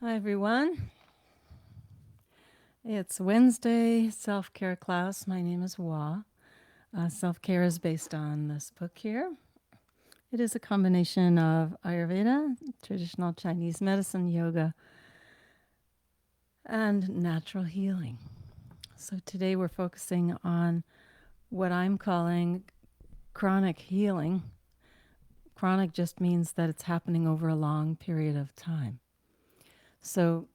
Hi, everyone. It's Wednesday self-care class. My name is Wa. Self-care is based on this book here. It is a combination of Ayurveda, traditional Chinese medicine, yoga, and natural healing. So today we're focusing on what I'm calling chronic healing. Chronic just means that it's happening over a long period of time. So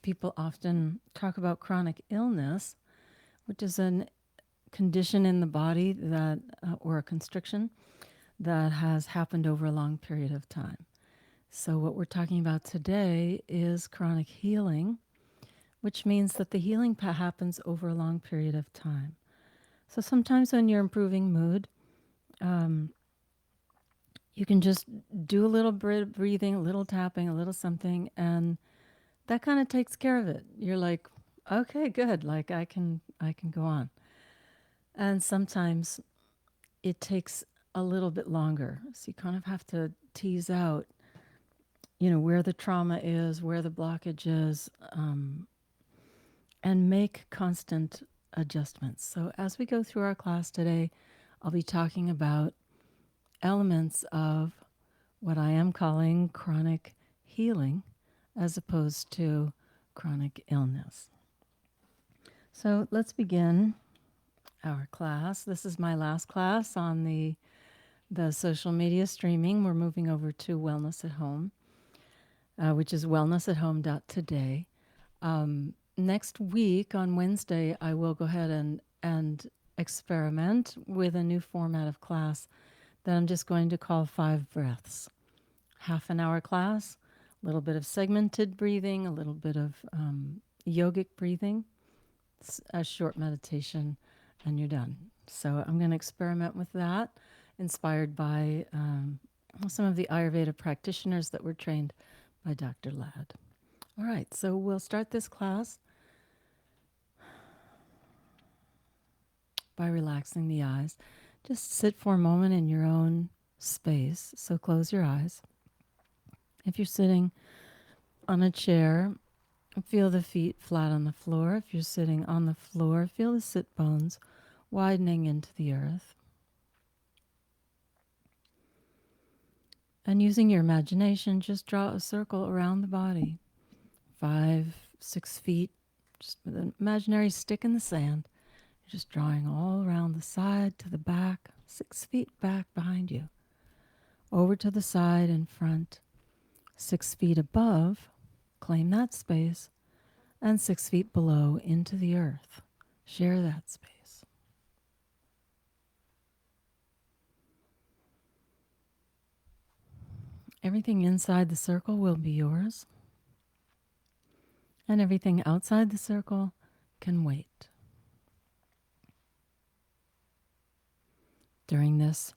people often talk about chronic illness, which is a condition in the body that, or a constriction that has happened over a long period of time. So, what we're talking about today is chronic healing, which means that the healing happens over a long period of time. So, sometimes when you're improving mood, um, you can just do a little breathing, a little tapping, a little something, and that kind of takes care of it. You're like, okay, good. Like I can go on. And sometimes it takes a little bit longer. So you kind of have to tease out, where the trauma is, where the blockage is, and make constant adjustments. So as we go through our class today, I'll be talking about elements of what I am calling chronic healing as opposed to chronic illness. So let's begin our class. This is my last class on the social media streaming. We're moving over to Wellness at Home, which is wellnessathome.today. Next week on Wednesday, I will go ahead and experiment with a new format of class that I'm just going to call 5 breaths. Half an hour class, a little bit of segmented breathing, a little bit of yogic breathing, a short meditation, and you're done. So I'm going to experiment with that, inspired by some of the Ayurveda practitioners that were trained by Dr. Ladd. All right, so we'll start this class by relaxing the eyes. Just sit for a moment in your own space. So close your eyes. If you're sitting on a chair, feel the feet flat on the floor. If you're sitting on the floor, feel the sit bones widening into the earth. And using your imagination, just draw a circle around the body, 5, 6 feet, just with an imaginary stick in the sand. You're just drawing all around the side to the back, 6 feet back behind you, over to the side and front, 6 feet above, claim that space, and 6 feet below into the earth. Share that space. Everything inside the circle will be yours, and everything outside the circle can wait. During this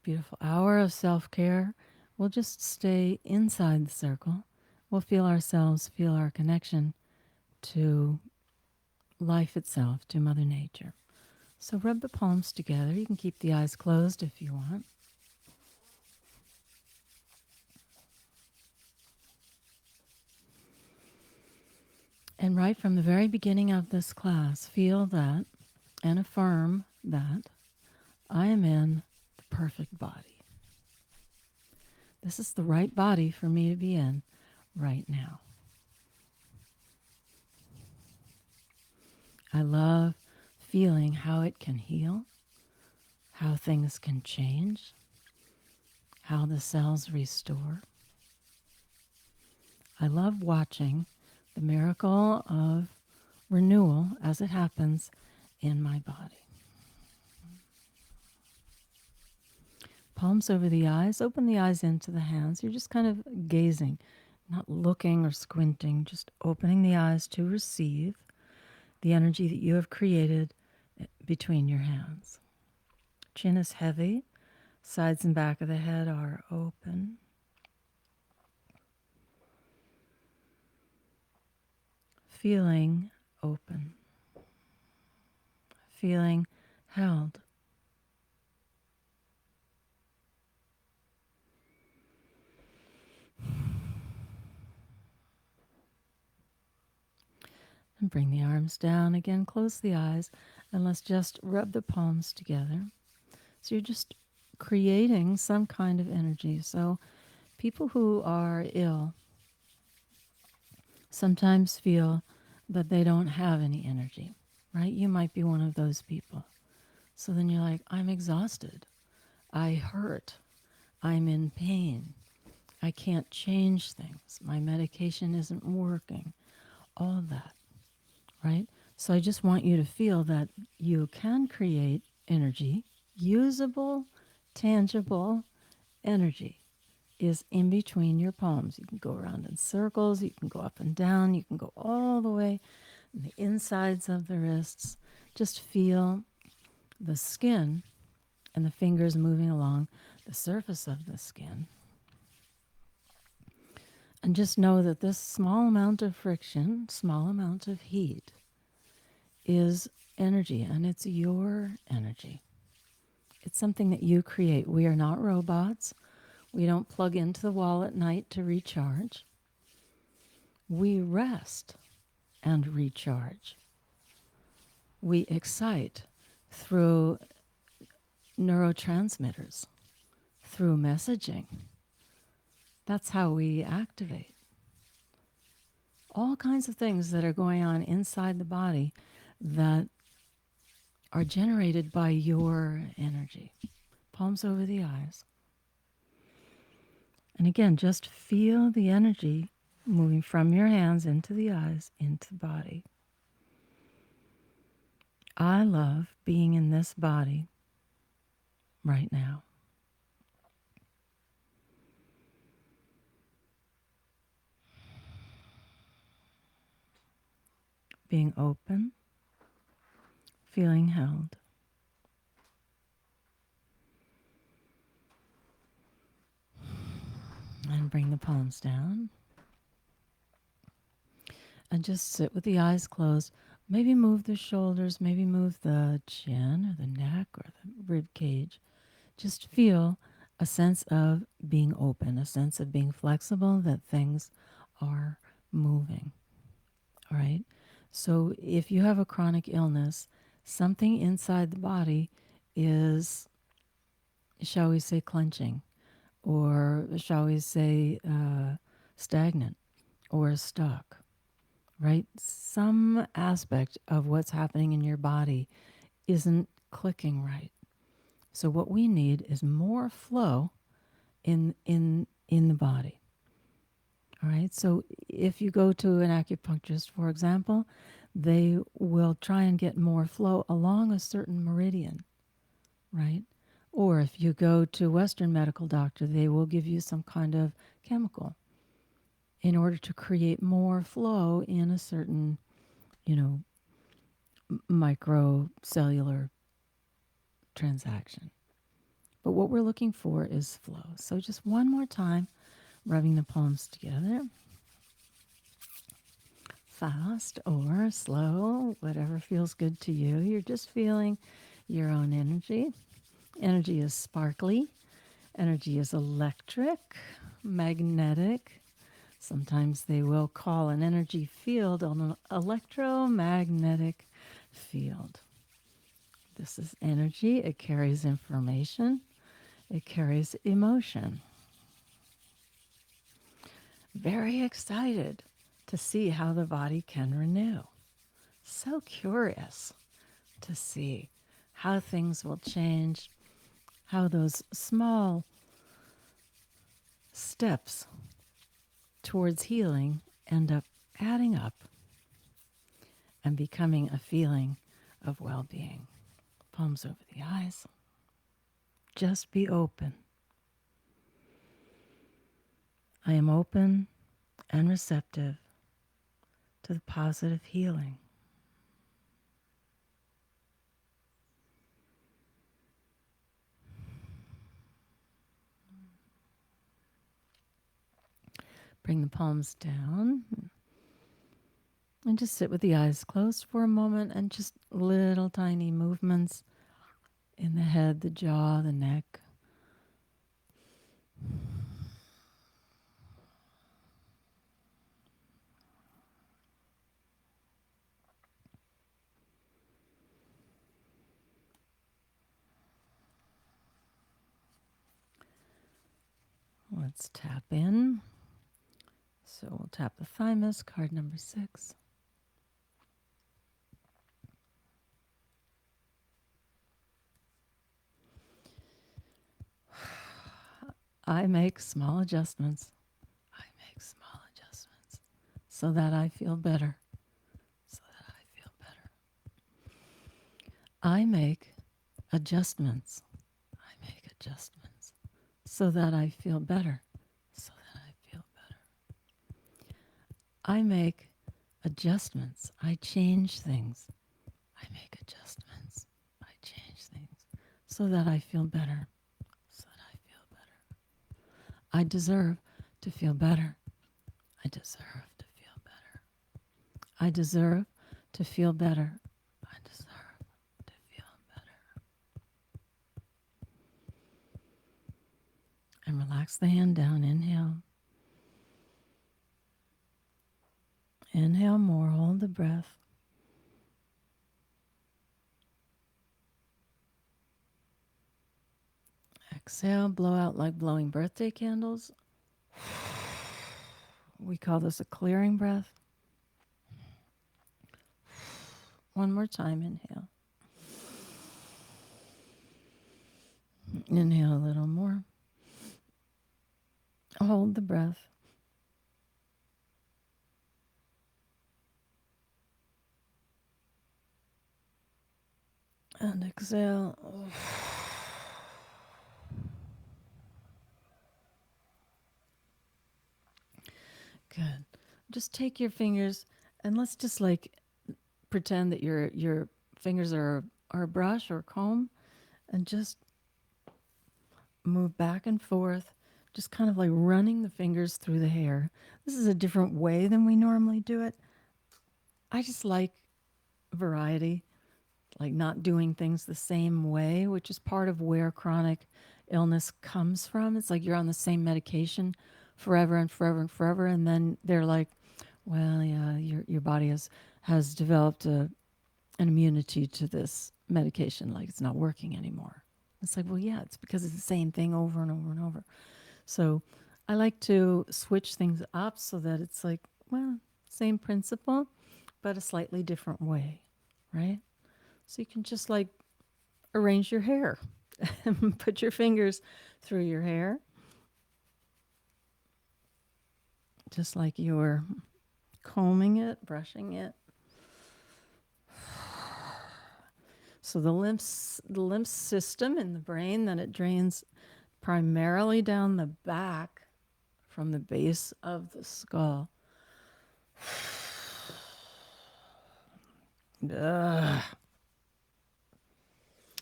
beautiful hour of self-care, we'll just stay inside the circle. We'll feel ourselves, feel our connection to life itself, to Mother Nature. So rub the palms together. You can keep the eyes closed if you want. And right from the very beginning of this class, feel that and affirm that I am in the perfect body. This is the right body for me to be in right now. I love feeling how it can heal, how things can change, how the cells restore. I love watching the miracle of renewal as it happens in my body. Palms over the eyes, open the eyes into the hands. You're just kind of gazing, not looking or squinting, just opening the eyes to receive the energy that you have created between your hands. Chin is heavy, sides and back of the head are open. Feeling open, feeling held. And bring the arms down again, close the eyes, and let's just rub the palms together. So you're just creating some kind of energy. So people who are ill sometimes feel that they don't have any energy, right? You might be one of those people. So then you're like, I'm exhausted. I hurt. I'm in pain. I can't change things. My medication isn't working. All that, right? So I just want you to feel that you can create energy, usable, tangible energy is in between your palms. You can go around in circles, you can go up and down, you can go all the way in the insides of the wrists. Just feel the skin and the fingers moving along the surface of the skin. And just know that this small amount of friction, small amount of heat, is energy, and it's your energy. It's something that you create. We are not robots. We don't plug into the wall at night to recharge. We rest and recharge. We excite through neurotransmitters, through messaging. That's how we activate. All kinds of things that are going on inside the body that are generated by your energy. Palms over the eyes. And again, just feel the energy moving from your hands into the eyes, into the body. I love being in this body right now. Being open, feeling held. And bring the palms down. And just sit with the eyes closed. Maybe move the shoulders, maybe move the chin or the neck or the rib cage. Just feel a sense of being open, a sense of being flexible, that things are moving. All right? So if you have a chronic illness, something inside the body is, shall we say, clenching, or shall we say, stagnant or stuck, right? Some aspect of what's happening in your body isn't clicking right. So what we need is more flow in the body. All right. So if you go to an acupuncturist, for example, they will try and get more flow along a certain meridian, right? Or if you go to a Western medical doctor, they will give you some kind of chemical in order to create more flow in a certain, microcellular transaction. But what we're looking for is flow. So just one more time, rubbing the palms together. Fast or slow, whatever feels good to you. You're just feeling your own energy. Energy is sparkly. Energy is electric, magnetic. Sometimes they will call an energy field an electromagnetic field. This is energy. It carries information. It carries emotion. Very excited to see how the body can renew. So curious to see how things will change, how those small steps towards healing end up adding up and becoming a feeling of well-being. Palms over the eyes. Just be open. I am open and receptive to the positive healing. Bring the palms down and just sit with the eyes closed for a moment, and just little tiny movements in the head, the jaw, the neck. Let's tap in. So we'll tap the thymus, card number 6. I make small adjustments. I make small adjustments so that I feel better. So that I feel better. I make adjustments. I make adjustments so that I feel better. So that I feel better. I make adjustments. I change things. I make adjustments. I change things so that I feel better. So that I feel better. I deserve to feel better. I deserve to feel better. I deserve to feel better. I deserve to feel better. And relax the hand down. Inhale. Inhale more. Hold the breath. Exhale. Blow out like blowing birthday candles. We call this a clearing breath. One more time. Inhale. Inhale a little more. Hold the breath. And exhale. Good. Just take your fingers and let's just like pretend that your fingers are a brush or a comb, and just move back and forth, just kind of like running the fingers through the hair. This is a different way than we normally do it. I just like variety, like not doing things the same way, which is part of where chronic illness comes from. It's like you're on the same medication forever and forever and forever, and then they're like, well, yeah, your body has developed an immunity to this medication, like it's not working anymore. It's like, well, yeah, it's because it's the same thing over and over and over. So I like to switch things up so that it's like, well, same principle, but a slightly different way, right? So you can just like arrange your hair and put your fingers through your hair, just like you're combing it, brushing it. So the lymph system in the brain, then it drains primarily down the back from the base of the skull. Ugh.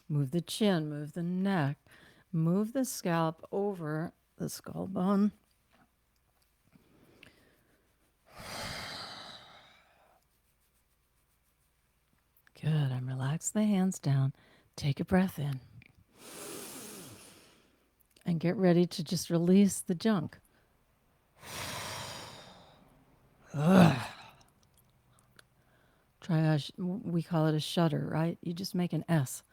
Move the chin, move the neck, move the scalp over the skull bone. Good. And relax the hands down. Take a breath in. And get ready to just release the junk. Ugh. Try we call it a shudder, right? You just make an S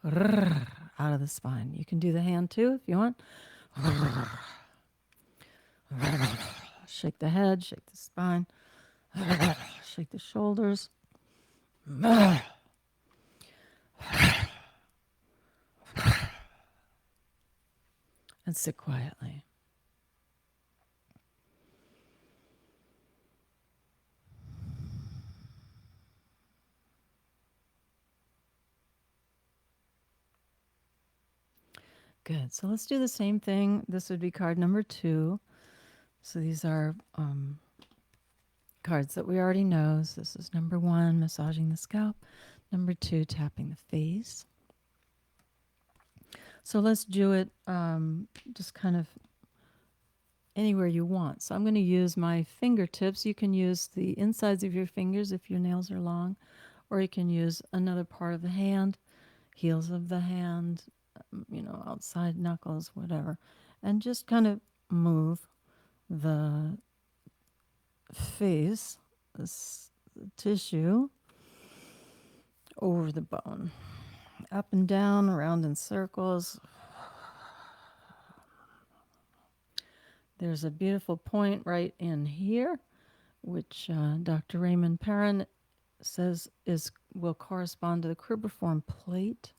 out of the spine. You can do the hand too if you want. Shake the head, shake the spine, shake the shoulders. And sit quietly. Good. So let's do the same thing. This would be card number 2. So these are cards that we already know. So this is number 1, massaging the scalp. Number 2, tapping the face. So let's do it just kind of anywhere you want. So I'm going to use my fingertips. You can use the insides of your fingers if your nails are long, or you can use another part of the hand, heels of the hand, outside knuckles, whatever, and just kind of move the face, this tissue, over the bone, up and down, around in circles. There's a beautiful point right in here, which Dr. Raymond Perrin says will correspond to the cribriform plate.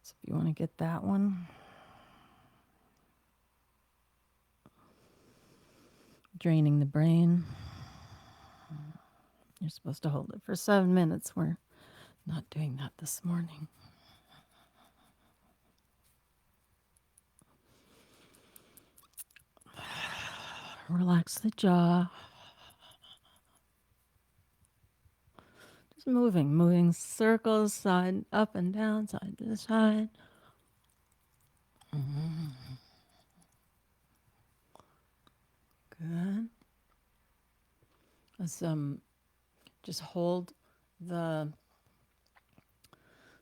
So if you want to get that one. Draining the brain. You're supposed to hold it for 7 minutes. We're not doing that this morning. Relax the jaw. Just moving circles, side up and down, side to side. Good. Let's just hold the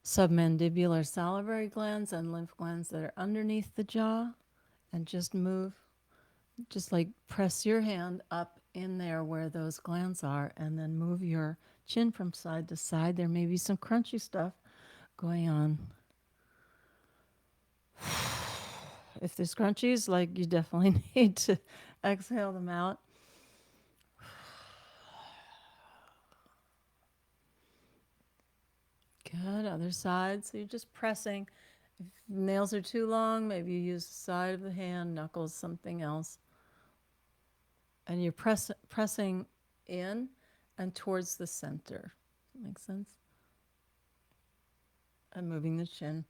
submandibular salivary glands and lymph glands that are underneath the jaw, and just move, just like press your hand up in there where those glands are, and then move your chin from side to side. There may be some crunchy stuff going on. If there's crunchies, like, you definitely need to exhale them out. Good. Other side. So you're just pressing. If nails are too long, maybe you use the side of the hand, knuckles, something else. And you're pressing in and towards the center. Make sense? And moving the chin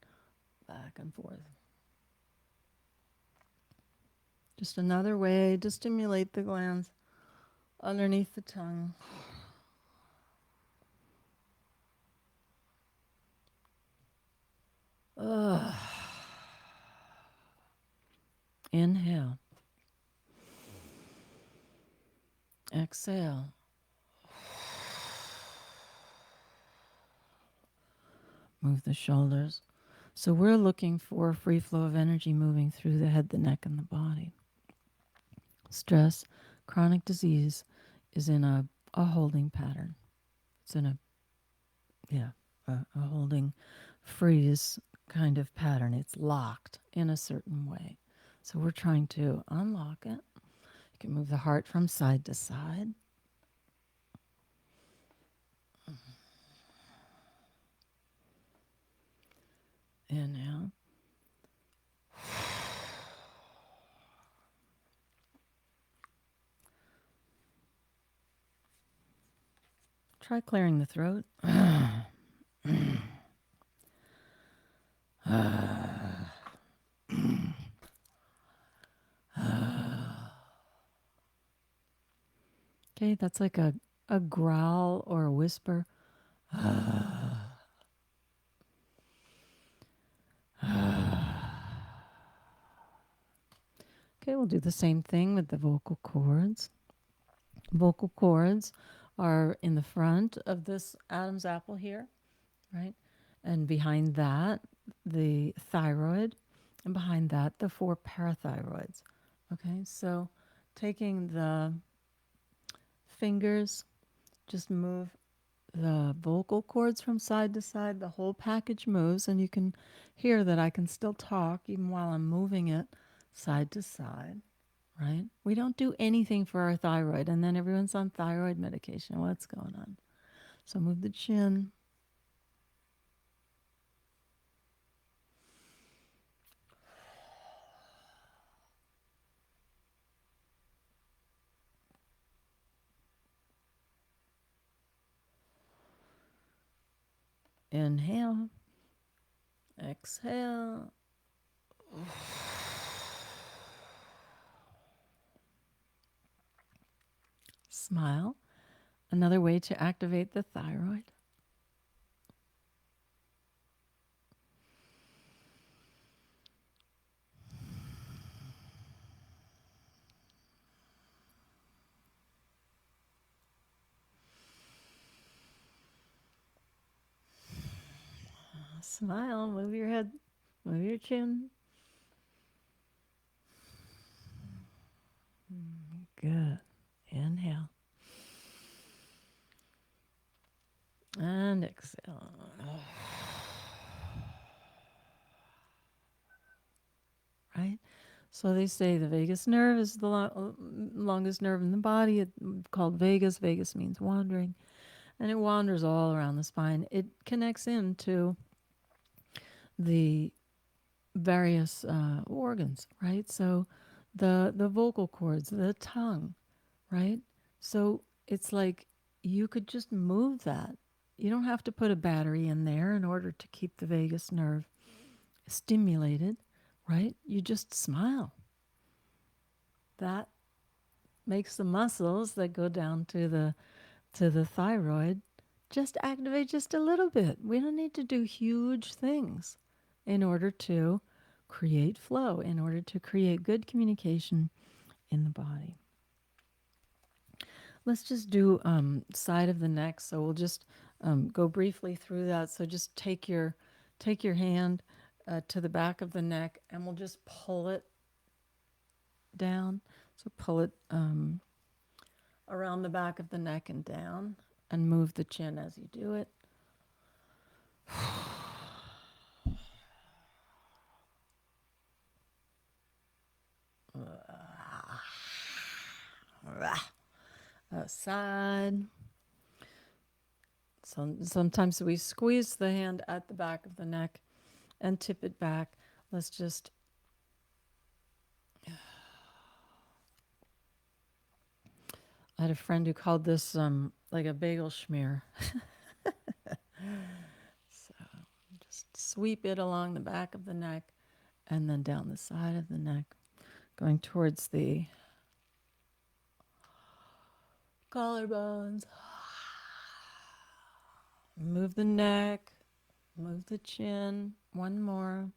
back and forth. Just another way to stimulate the glands underneath the tongue. Inhale. Exhale. Move the shoulders. So we're looking for a free flow of energy moving through the head, the neck, and the body. Stress, chronic disease is in a holding pattern. It's in a holding freeze kind of pattern. It's locked in a certain way. So we're trying to unlock it. You can move the heart from side to side. Inhale. Try clearing the throat. Okay, that's like a growl or a whisper. Okay, we'll do the same thing with the vocal cords. Vocal cords are in the front of this Adam's apple here, right? And behind that, the thyroid, and behind that, the 4 parathyroids. Okay, so taking the fingers, just move the vocal cords from side to side. The whole package moves, and you can hear that I can still talk even while I'm moving it side to side, right? We don't do anything for our thyroid, and then everyone's on thyroid medication. What's going on? So move the chin. Inhale. Exhale. Smile. Another way to activate the thyroid. Smile. Move your head. Move your chin. Good. Inhale. And exhale. Right? So they say the vagus nerve is the longest nerve in the body. It's called vagus. Vagus means wandering, and it wanders all around the spine. It connects into the various organs, right? So the vocal cords, the tongue, right? So it's like you could just move that. You don't have to put a battery in there in order to keep the vagus nerve stimulated, right? You just smile. That makes the muscles that go down to the thyroid just activate just a little bit. We don't need to do huge things in order to create flow, in order to create good communication in the body. Let's just do side of the neck. So we'll just go briefly through that. So just take your hand to the back of the neck, and we'll just pull it down. So pull it around the back of the neck and down, and move the chin as you do it. Side. So sometimes we squeeze the hand at the back of the neck and tip it back. Let's just I had a friend who called this like a bagel schmear. So just sweep it along the back of the neck and then down the side of the neck, going towards the collarbones. Move the neck, move the chin. One more.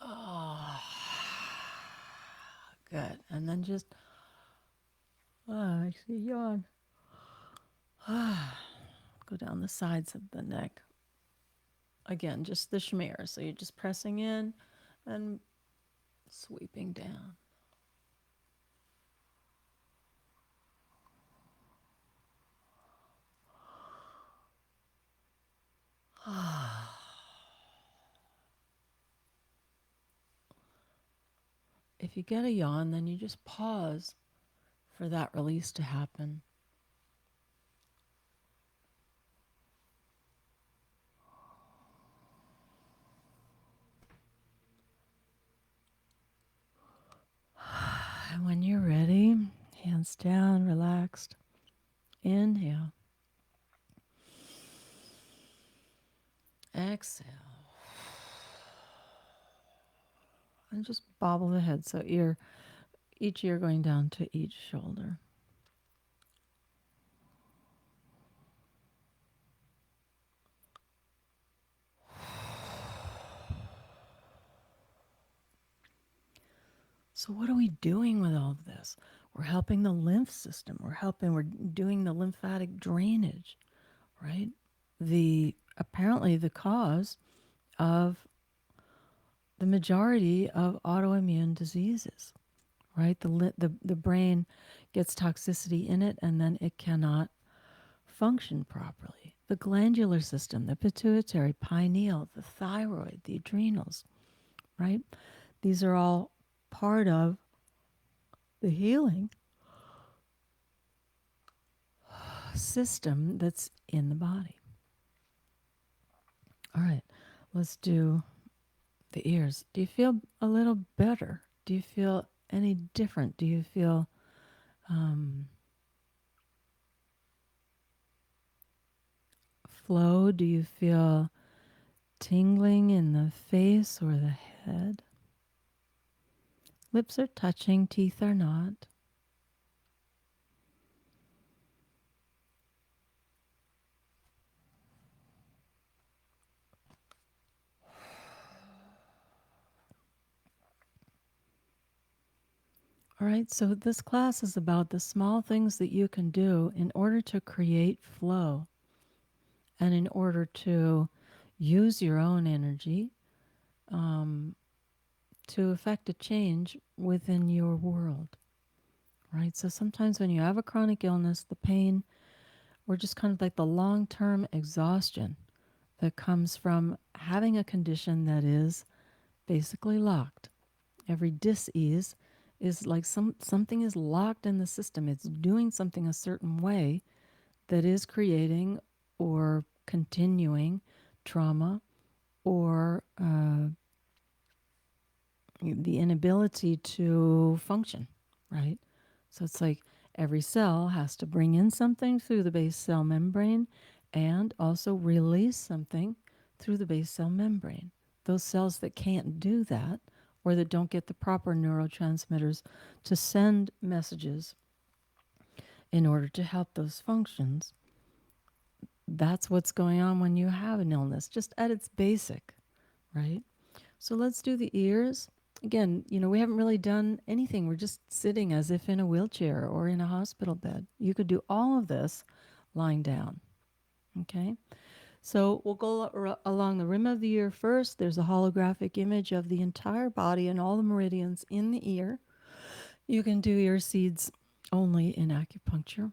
Oh, good. And then just, I see yawn. Go down the sides of the neck. Again, just the schmear. So you're just pressing in and sweeping down. If you get a yawn, then you just pause for that release to happen. And when you're ready, hands down, relaxed. Inhale. Exhale. And just bobble the head. So each ear going down to each shoulder. So what are we doing with all of this? We're helping the lymph system. We're doing the lymphatic drainage, right? Apparently the cause of the majority of autoimmune diseases, right? The brain gets toxicity in it and then it cannot function properly. The glandular system, the pituitary, pineal, the thyroid, the adrenals, right? These are all part of the healing system that's in the body. All right, let's do the ears. Do you feel a little better? Do you feel any different? Do you feel flow? Do you feel tingling in the face or the head? Lips are touching, teeth are not. All right, so this class is about the small things that you can do in order to create flow and in order to use your own energy to affect a change within your world, right? So sometimes when you have a chronic illness, the pain, or just kind of like the long-term exhaustion that comes from having a condition that is basically locked. Every dis-ease is like something is locked in the system. It's doing something a certain way that is creating or continuing trauma or the inability to function, right? So it's like every cell has to bring in something through the base cell membrane and also release something through the base cell membrane. Those cells that can't do that or that don't get the proper neurotransmitters to send messages in order to help those functions, that's what's going on when you have an illness, just at its basic, right? So let's do the ears. Again, we haven't really done anything. We're just sitting as if in a wheelchair or in a hospital bed. You could do all of this lying down. Okay? So we'll go along the rim of the ear first. There's a holographic image of the entire body and all the meridians in the ear. You can do ear seeds only in acupuncture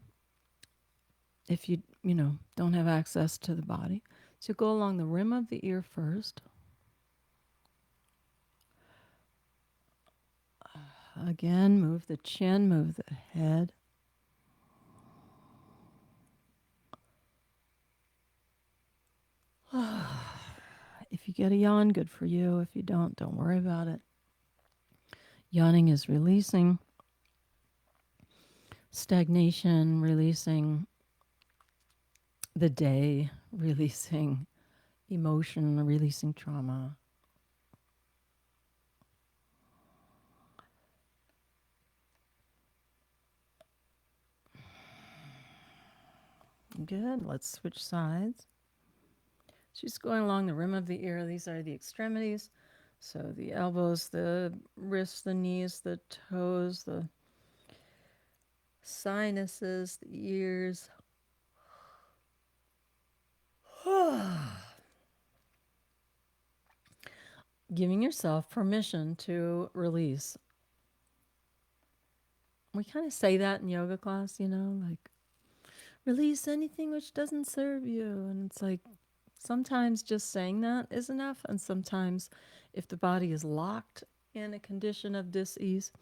if you don't have access to the body. So go along the rim of the ear first. Again, move the chin, move the head. If you get a yawn, good for you. If you don't worry about it. Yawning is releasing stagnation, releasing the day, releasing emotion, releasing trauma. Good. Let's switch sides. She's going along the rim of the ear. These are the extremities. So the elbows, the wrists, the knees, the toes, the sinuses, the ears. Giving yourself permission to release. We kind of say that in yoga class, like release anything which doesn't serve you. And it's like sometimes just saying that is enough. And sometimes if the body is locked in a condition of dis-ease,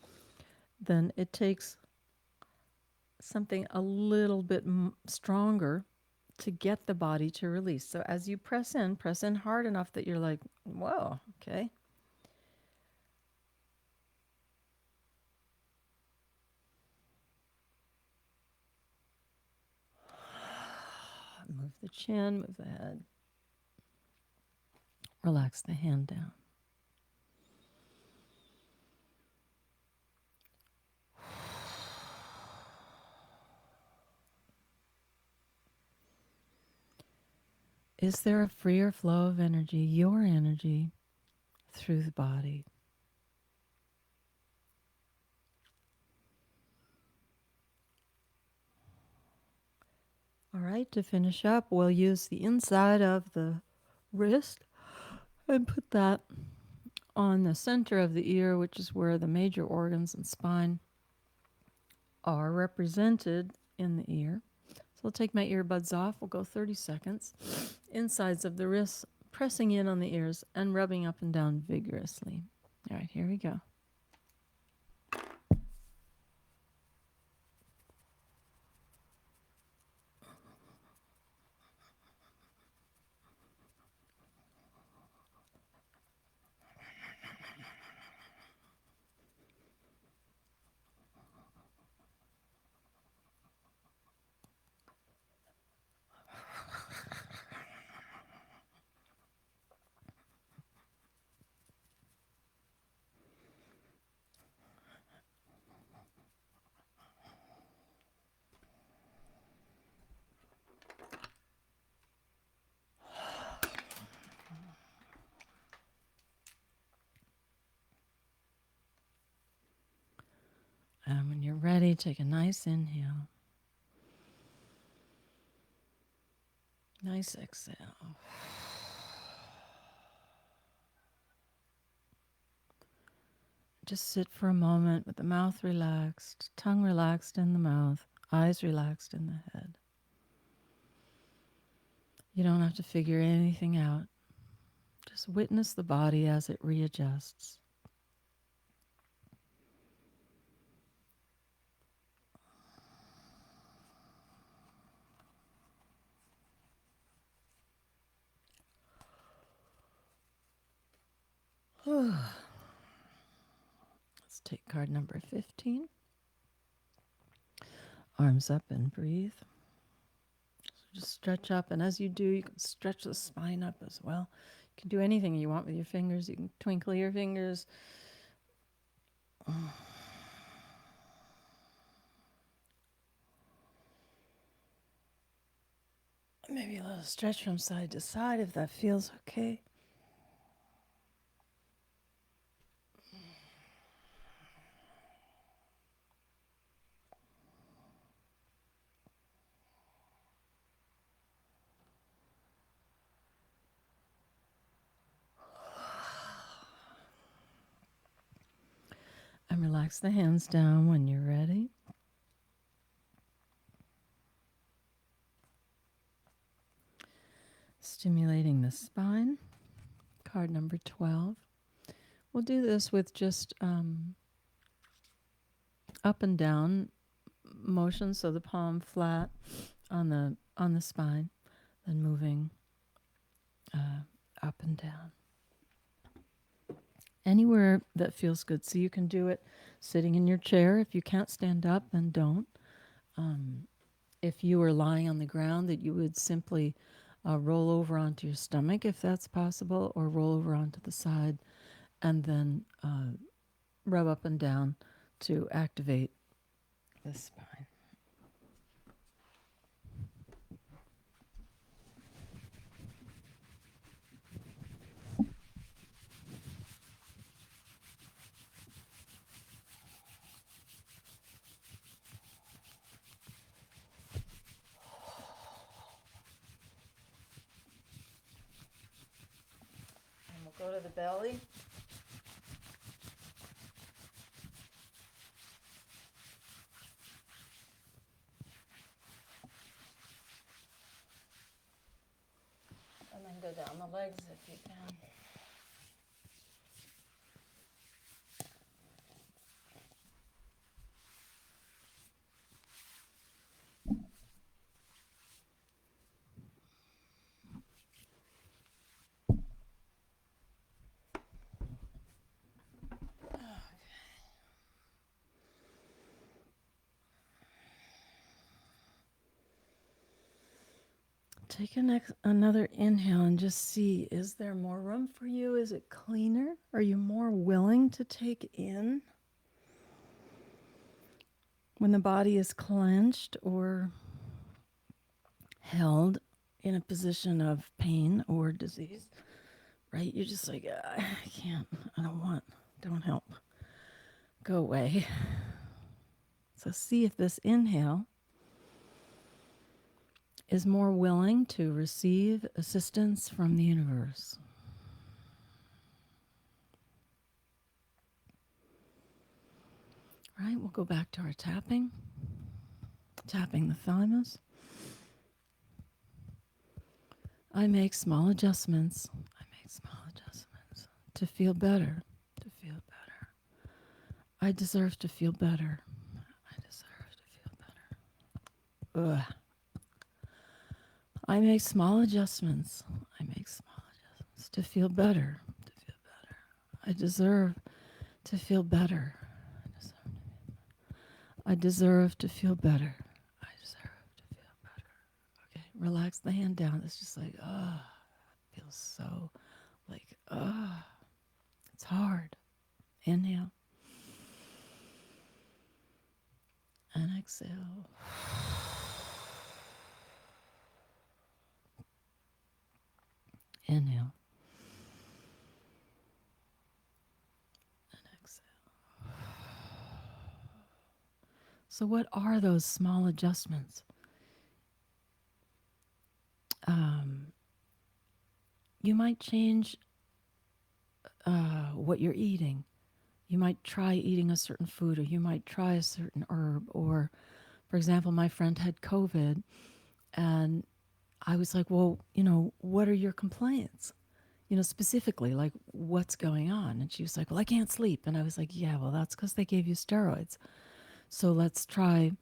then it takes something a little bit stronger to get the body to release. So as you press in hard enough that you're like, whoa, okay. Move the chin, move the head. Relax the hand down. Is there a freer flow of energy, your energy, through the body? All right, to finish up, we'll use the inside of the wrist and put that on the center of the ear, which is where the major organs and spine are represented in the ear. So I'll take my earbuds off. We'll go 30 seconds. Insides of the wrists, pressing in on the ears and rubbing up and down vigorously. All right, here we go. And when you're ready, take a nice inhale. Nice exhale. Just sit for a moment with the mouth relaxed, tongue relaxed in the mouth, eyes relaxed in the head. You don't have to figure anything out. Just witness the body as it readjusts. Let's take card number 15. Arms up and breathe. So just stretch up, and as you do, you can stretch the spine up as well. You can do anything you want with your fingers. You can twinkle your fingers. Maybe a little stretch from side to side if that feels okay. And relax the hands down when you're ready. Stimulating the spine. Card number 12. We'll do this with just up and down motion, so the palm flat on the spine, then moving up and down. Anywhere that feels good. So you can do it sitting in your chair. If you can't stand up, then don't. If you were lying on the ground, that you would simply roll over onto your stomach if that's possible, or roll over onto the side and then rub up and down to activate the spine. And we'll go to the belly. And then go down the legs if you can. Take another inhale and just see, is there more room for you? Is it cleaner? Are you more willing to take in when the body is clenched or held in a position of pain or disease? Right? You're just like, I can't, I don't want, don't help. Go away. So see if this inhale is more willing to receive assistance from the universe. Right, we'll go back to our tapping the thymus. I make small adjustments. To feel better. I deserve to feel better. Ugh. I make small adjustments. To feel better. I deserve to feel better. I deserve to feel better. Okay, relax the hand down. It's just like, feels so like, it's hard. Inhale. And exhale. Inhale. And exhale. So what are those small adjustments? You might change what you're eating. You might try eating a certain food, or you might try a certain herb. Or, for example, my friend had COVID, and I was like, well, what are your complaints? Specifically, like what's going on? And she was like, well, I can't sleep. And I was like, yeah, well, that's because they gave you steroids. So let's try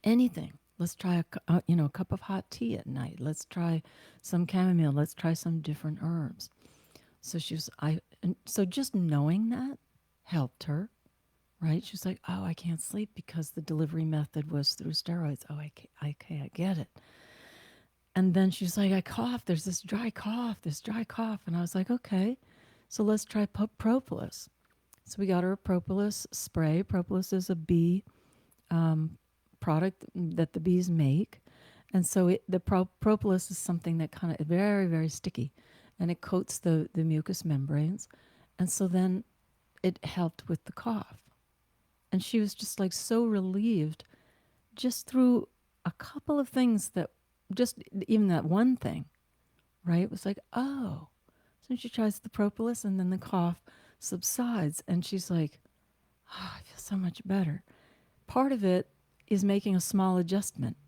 anything. Let's try a cup of hot tea at night. Let's try some chamomile. Let's try some different herbs. So and so just knowing that helped her, right? She was like, oh, I can't sleep because the delivery method was through steroids. Oh, okay, I get it. And then she's like, I cough. There's this dry cough. And I was like, okay, so let's try propolis. So we got her a propolis spray. Propolis is a bee product that the bees make. And so the propolis is something that kind of very, very sticky, and it coats the mucous membranes. And so then it helped with the cough. And she was just like so relieved just through a couple of things that just even that one thing, right? It was like, oh. So she tries the propolis and then the cough subsides. And she's like, oh, I feel so much better. Part of it is making a small adjustment,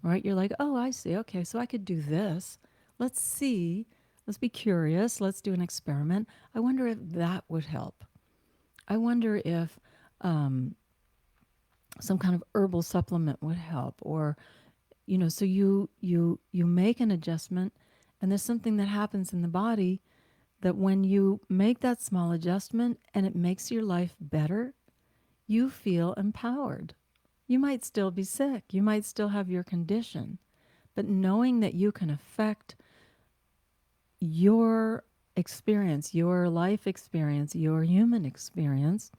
right? You're like, oh, I see. Okay, so I could do this. Let's see. Let's be curious. Let's do an experiment. I wonder if that would help. I wonder if some kind of herbal supplement would help, or so you make an adjustment, and there's something that happens in the body that when you make that small adjustment and it makes your life better, you feel empowered. You might still be sick, you might still have your condition, but knowing that you can affect your experience, your life experience, your human experience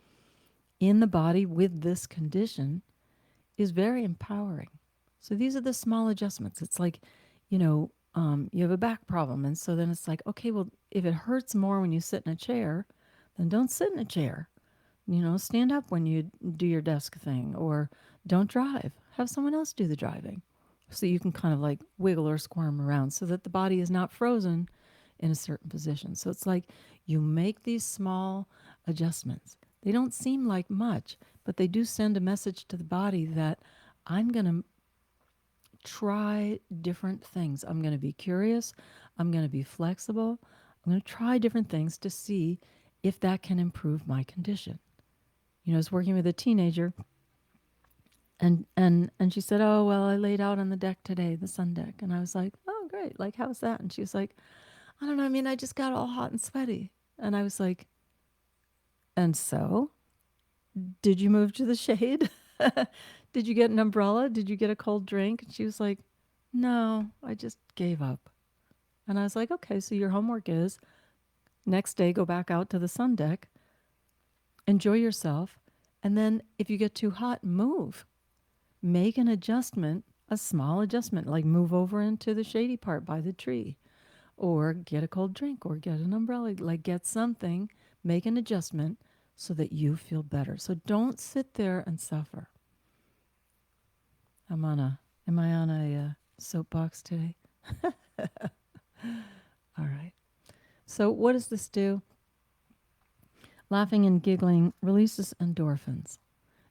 in the body with this condition is very empowering. So these are the small adjustments. It's like, you have a back problem. And so then it's like, okay, well, if it hurts more when you sit in a chair, then don't sit in a chair. Stand up when you do your desk thing, or don't drive. Have someone else do the driving. So you can kind of like wiggle or squirm around so that the body is not frozen in a certain position. So it's like you make these small adjustments. They don't seem like much, but they do send a message to the body that I'm going to try different things. I'm going to be curious. I'm going to be flexible. I'm going to try different things to see if that can improve my condition. I was working with a teenager, and she said, "Oh, well, I laid out on the deck today, the sun deck." And I was like, "Oh, great. Like, how's that?" And she was like, "I don't know. I mean, I just got all hot and sweaty." And I was like, "And so, did you move to the shade? Did you get an umbrella? Did you get a cold drink?" And she was like, "No, I just gave up." And I was like, "Okay, so your homework is next day go back out to the sun deck, enjoy yourself, and then if you get too hot, move. Make an adjustment, a small adjustment, like move over into the shady part by the tree, or get a cold drink, or get an umbrella, like get something, make an adjustment so that you feel better. So don't sit there and suffer." Am I on a soapbox today? All right. So what does this do? Laughing and giggling releases endorphins.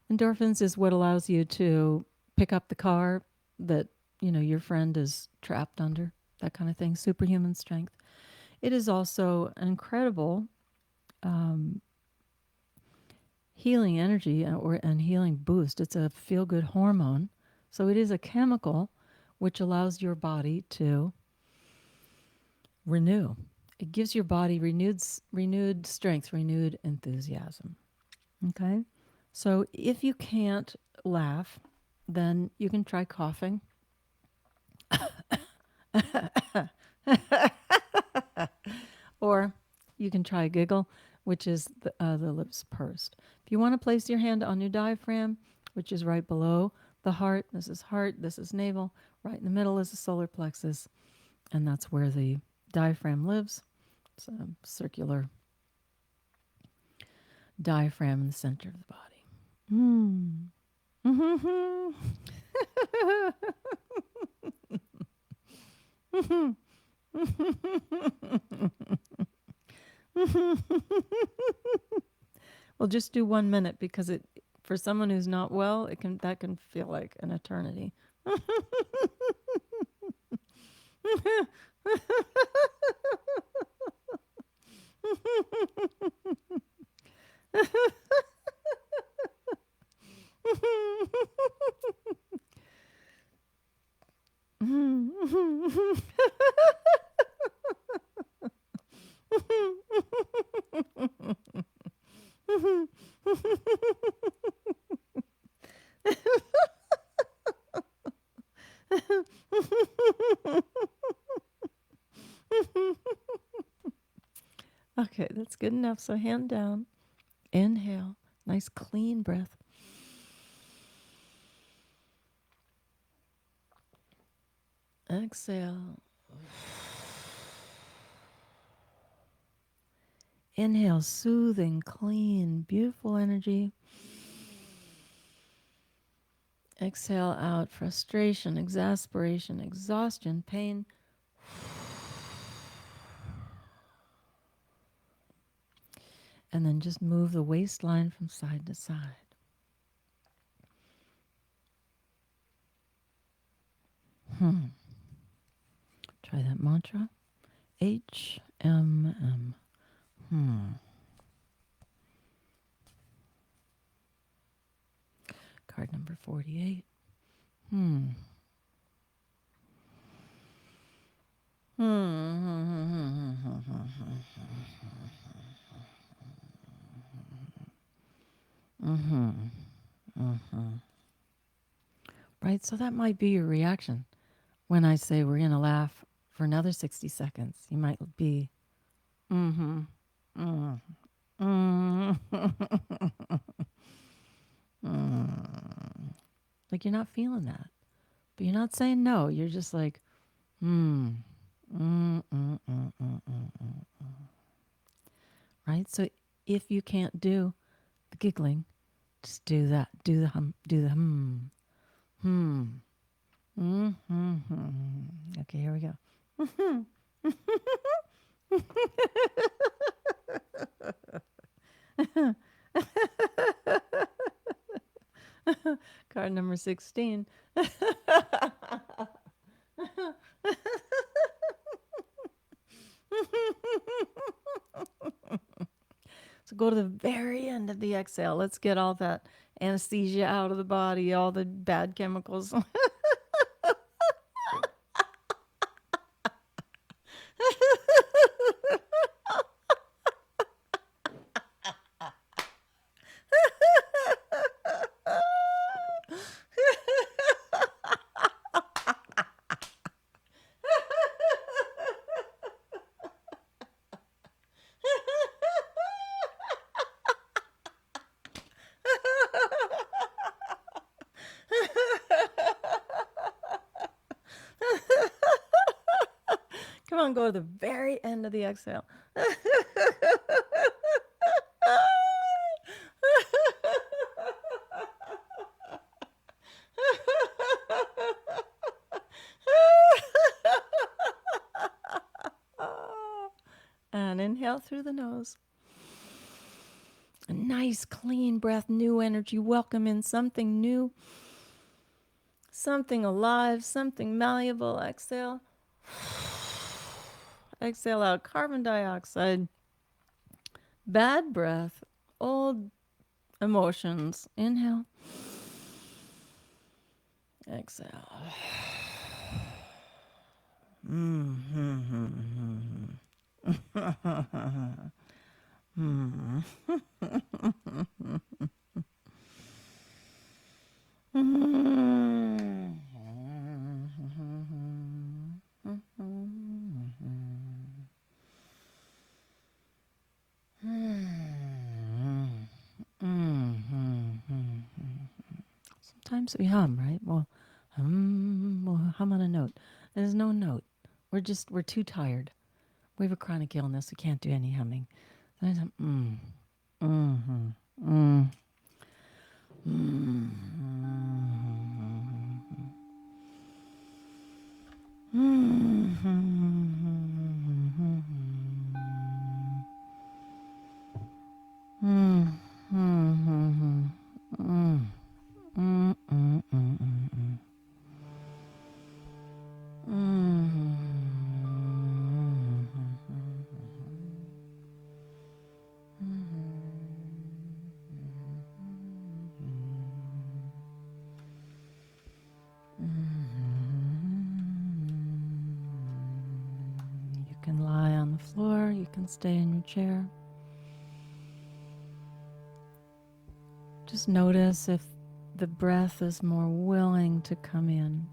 Endorphins is what allows you to pick up the car that, your friend is trapped under, that kind of thing, superhuman strength. It is also an incredible healing energy and healing boost. It's a feel-good hormone. So it is a chemical which allows your body to renew. It gives your body renewed strength, renewed enthusiasm. Okay? So if you can't laugh, then you can try coughing. Or you can try a giggle, which is the lips pursed. If you want to place your hand on your diaphragm, which is right below the heart, this is navel, right in the middle is the solar plexus, and that's where the diaphragm lives. It's a circular diaphragm in the center of the body. Mm. Well, just do 1 minute because it, for someone who's not well, that can feel like an eternity. Okay, that's good enough. So hand down. Inhale. Nice clean breath. Exhale. Inhale, soothing, clean, beautiful energy. Exhale out frustration, exasperation, exhaustion, pain. And then just move the waistline from side to side. Try that mantra. HMM. Card number 48. Right, so that might be your reaction when I say we're going to laugh for another 60 seconds. You might be, like you're not feeling that. But you're not saying no. You're just like, right? So if you can't do the giggling, just do that. Do the hum. Do the hum. Okay, here we go. Card number 16. So go to the very end of the exhale. Let's get all that anesthesia out of the body, all the bad chemicals. Come on, go to the very end of the exhale. And inhale through the nose. A nice clean breath, new energy. Welcome in something new, something alive, something malleable. Exhale. Exhale out carbon dioxide, bad breath, old emotions. Inhale. Exhale. Sometimes we hum, right? We'll hum on a note. There's no note. We're too tired. We have a chronic illness. We can't do any humming. There's a can lie on the floor, you can stay in your chair. Just notice if the breath is more willing to come in.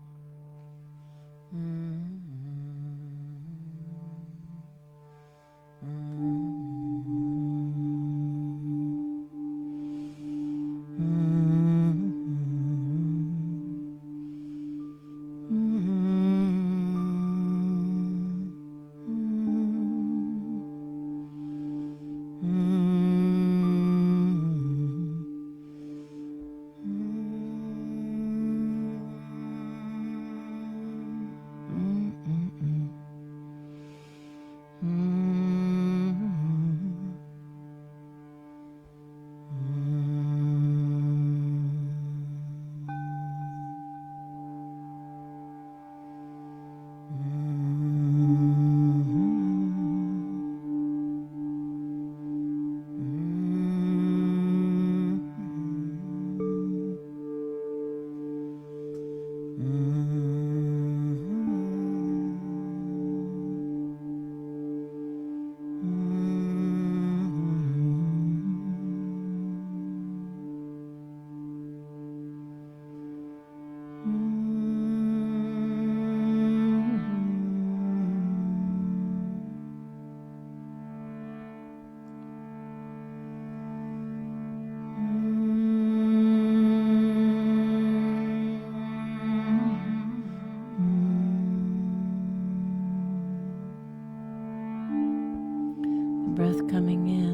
Breath coming in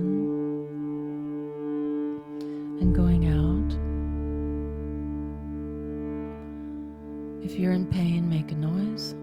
and going out. If you're in pain, make a noise.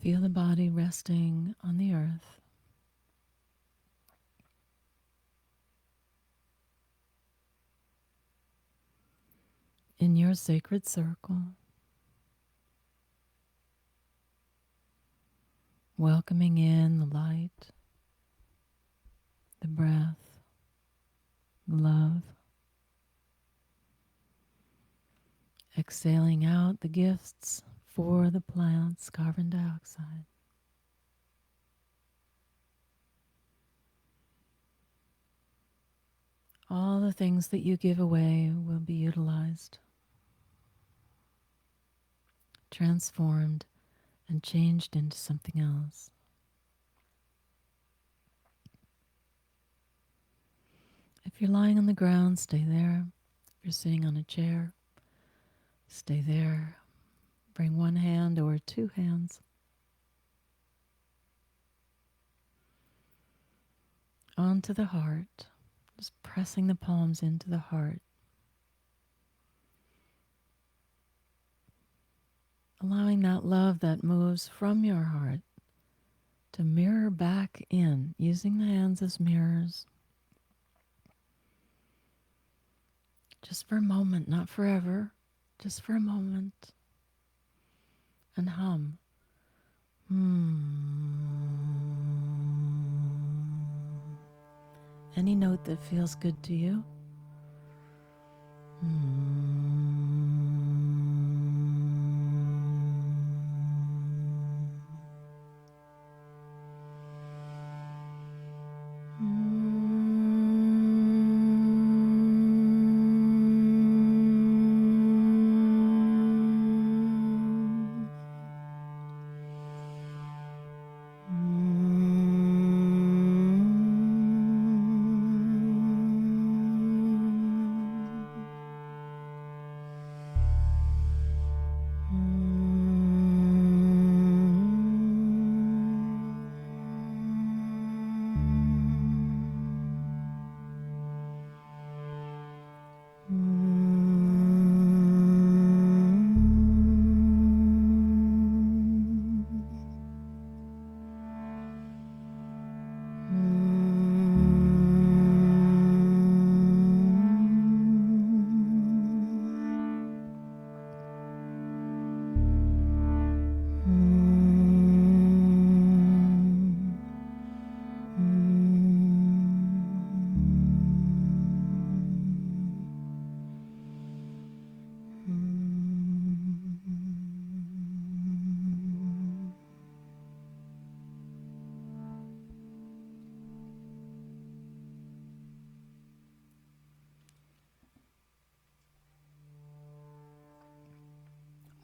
Feel the body resting on the earth. In your sacred circle, welcoming in the light, the breath, the love, exhaling out the gifts for the plants, carbon dioxide. All the things that you give away will be utilized, transformed, and changed into something else. If you're lying on the ground, stay there. If you're sitting on a chair, stay there. Bring one hand or two hands onto the heart, just pressing the palms into the heart. Allowing that love that moves from your heart to mirror back in, using the hands as mirrors. Just for a moment, not forever, just for a moment. And hum. Any note that feels good to you.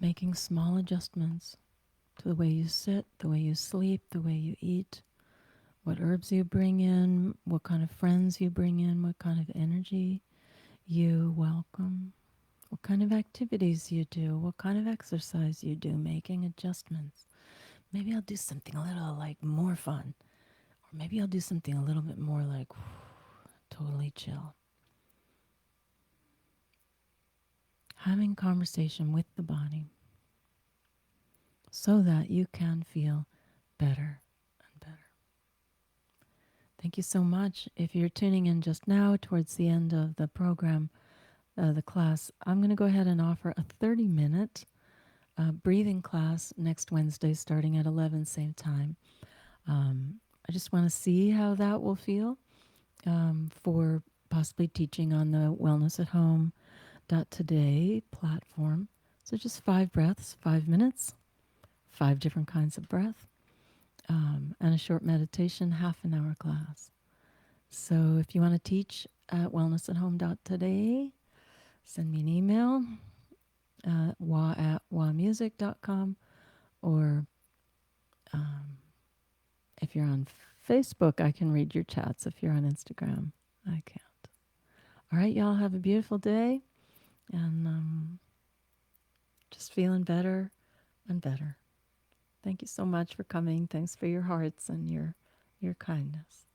Making small adjustments to the way you sit, the way you sleep, the way you eat, what herbs you bring in, what kind of friends you bring in, what kind of energy you welcome, what kind of activities you do, what kind of exercise you do, making adjustments. Maybe I'll do something a little like more fun, or maybe I'll do something a little bit more like totally chill. Having conversation with the body so that you can feel better and better. Thank you so much. If you're tuning in just now towards the end of the program, the class, I'm going to go ahead and offer a 30-minute breathing class next Wednesday starting at 11, same time. I just want to see how that will feel for possibly teaching on the Wellness at Home Today platform. So just 5 breaths, 5 minutes, 5 different kinds of breath, and a short meditation, half an hour class. So if you want to teach at wellnessathome.today, send me an email, wa@wamusic.com, or if you're on Facebook, I can read your chats. If you're on Instagram, I can't. All right, y'all, have a beautiful day, and just feeling better and better. Thank you so much for coming. Thanks for your hearts and your kindness.